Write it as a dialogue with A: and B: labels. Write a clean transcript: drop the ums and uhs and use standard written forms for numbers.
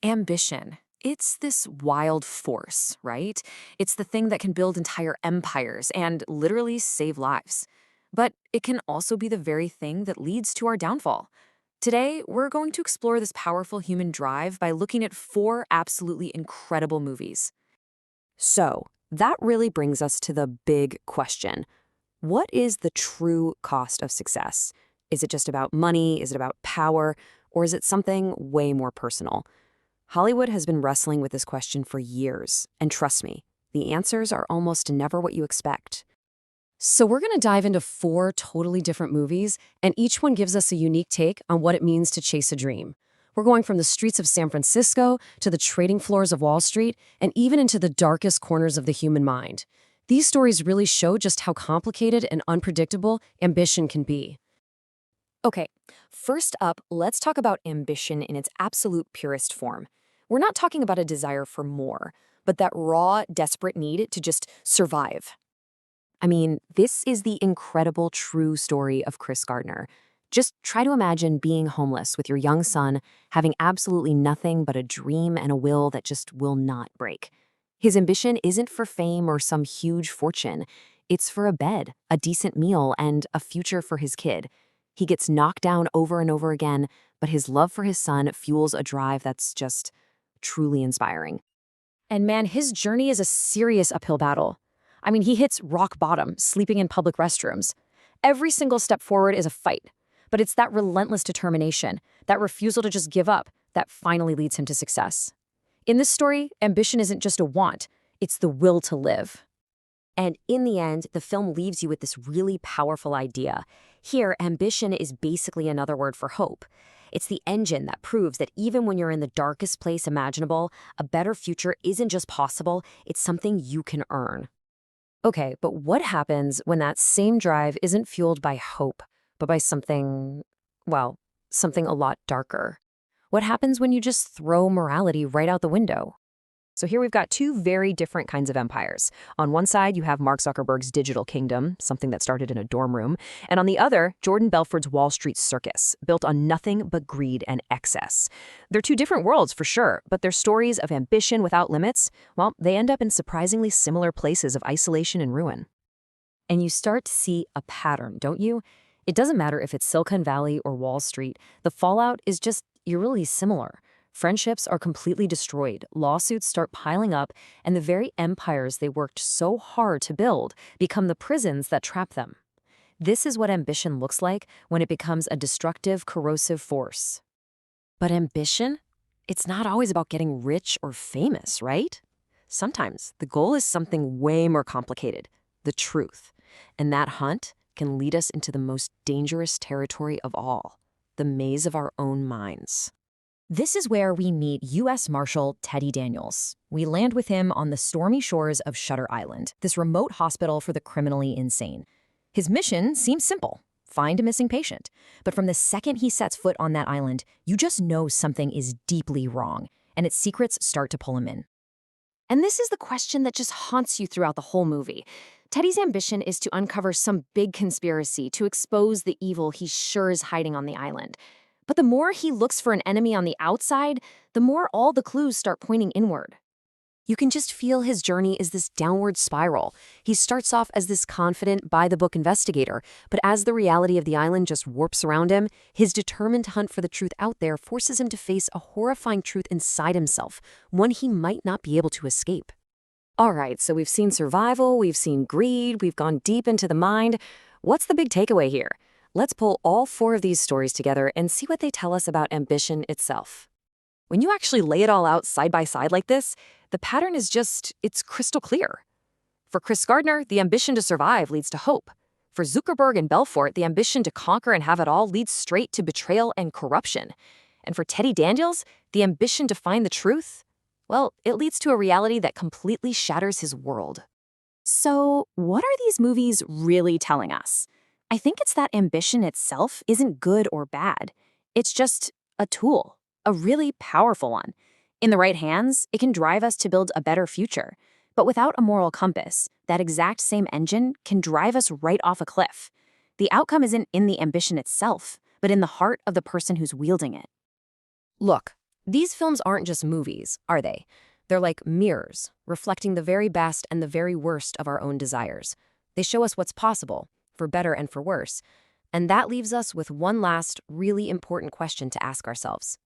A: Ambition. It's this wild force, right? It's the thing that can build entire empires and literally save lives. But it can also be the very thing that leads to our downfall. Today, we're going to explore this powerful human drive by looking at four absolutely incredible movies. So, that really brings us to the big question. What is the true cost of success? Is it just about money? Is it about power? Or is it something way more personal? Hollywood has been wrestling with this question for years, and trust me, the answers are almost never what you expect. So we're going to dive into four totally different movies, and each one gives us a unique take on what it means to chase a dream. We're going from the streets of San Francisco to the trading floors of Wall Street, and even into the darkest corners of the human mind. These stories really show just how complicated and unpredictable ambition can be. Okay, first up, let's talk about ambition in its absolute purest form. We're not talking about a desire for more, but that raw, desperate need to just survive. I mean, this is the incredible true story of Chris Gardner. Just try to imagine being homeless with your young son, having absolutely nothing but a dream and a will that just will not break. His ambition isn't for fame or some huge fortune. It's for a bed, a decent meal, and a future for his kid. He gets knocked down over and over again, but his love for his son fuels a drive that's just truly inspiring. And man, his journey is a serious uphill battle. I mean, he hits rock bottom, sleeping in public restrooms. Every single step forward is a fight, but it's that relentless determination, that refusal to just give up, that finally leads him to success. In this story, ambition isn't just a want, it's the will to live. And in the end, the film leaves you with this really powerful idea. Here, ambition is basically another word for hope. It's the engine that proves that even when you're in the darkest place imaginable, a better future isn't just possible, it's something you can earn. Okay, but what happens when that same drive isn't fueled by hope, but by something, well, something a lot darker? What happens when you just throw morality right out the window? So here we've got two very different kinds of empires. On one side, you have Mark Zuckerberg's digital kingdom, something that started in a dorm room. And on the other, Jordan Belfort's Wall Street circus, built on nothing but greed and excess. They're two different worlds for sure, but their stories of ambition without limits, well, they end up in surprisingly similar places of isolation and ruin. And you start to see a pattern, don't you? It doesn't matter if it's Silicon Valley or Wall Street, the fallout is just eerily similar. Friendships are completely destroyed, lawsuits start piling up, and the very empires they worked so hard to build become the prisons that trap them. This is what ambition looks like when it becomes a destructive, corrosive force. But ambition? It's not always about getting rich or famous, right? Sometimes the goal is something way more complicated, the truth. And that hunt can lead us into the most dangerous territory of all, the maze of our own minds. This is where we meet U.S. Marshal Teddy Daniels. We land with him on the stormy shores of Shutter Island, this remote hospital for the criminally insane. His mission seems simple: find a missing patient. But from the second he sets foot on that island, you just know something is deeply wrong, and its secrets start to pull him in. And this is the question that just haunts you throughout the whole movie. Teddy's ambition is to uncover some big conspiracy, to expose the evil he's sure is hiding on the island. But the more he looks for an enemy on the outside, the more all the clues start pointing inward. You can just feel his journey is this downward spiral. He starts off as this confident, by-the-book investigator, but as the reality of the island just warps around him, his determined hunt for the truth out there forces him to face a horrifying truth inside himself, one he might not be able to escape. All right, so we've seen survival, we've seen greed, we've gone deep into the mind. What's the big takeaway here? Let's pull all four of these stories together and see what they tell us about ambition itself. When you actually lay it all out side by side like this, the pattern is it's crystal clear. For Chris Gardner, the ambition to survive leads to hope. For Zuckerberg and Belfort, the ambition to conquer and have it all leads straight to betrayal and corruption. And for Teddy Daniels, the ambition to find the truth, well, it leads to a reality that completely shatters his world. So, what are these movies really telling us? I think it's that ambition itself isn't good or bad. It's just a tool, a really powerful one. In the right hands, it can drive us to build a better future. But without a moral compass, that exact same engine can drive us right off a cliff. The outcome isn't in the ambition itself, but in the heart of the person who's wielding it. Look,
B: These films aren't just movies, are they? They're like mirrors, reflecting the very best and the very worst of our own desires. They show us what's possible, for better and for worse. And that leaves us with one last, really important question to ask ourselves.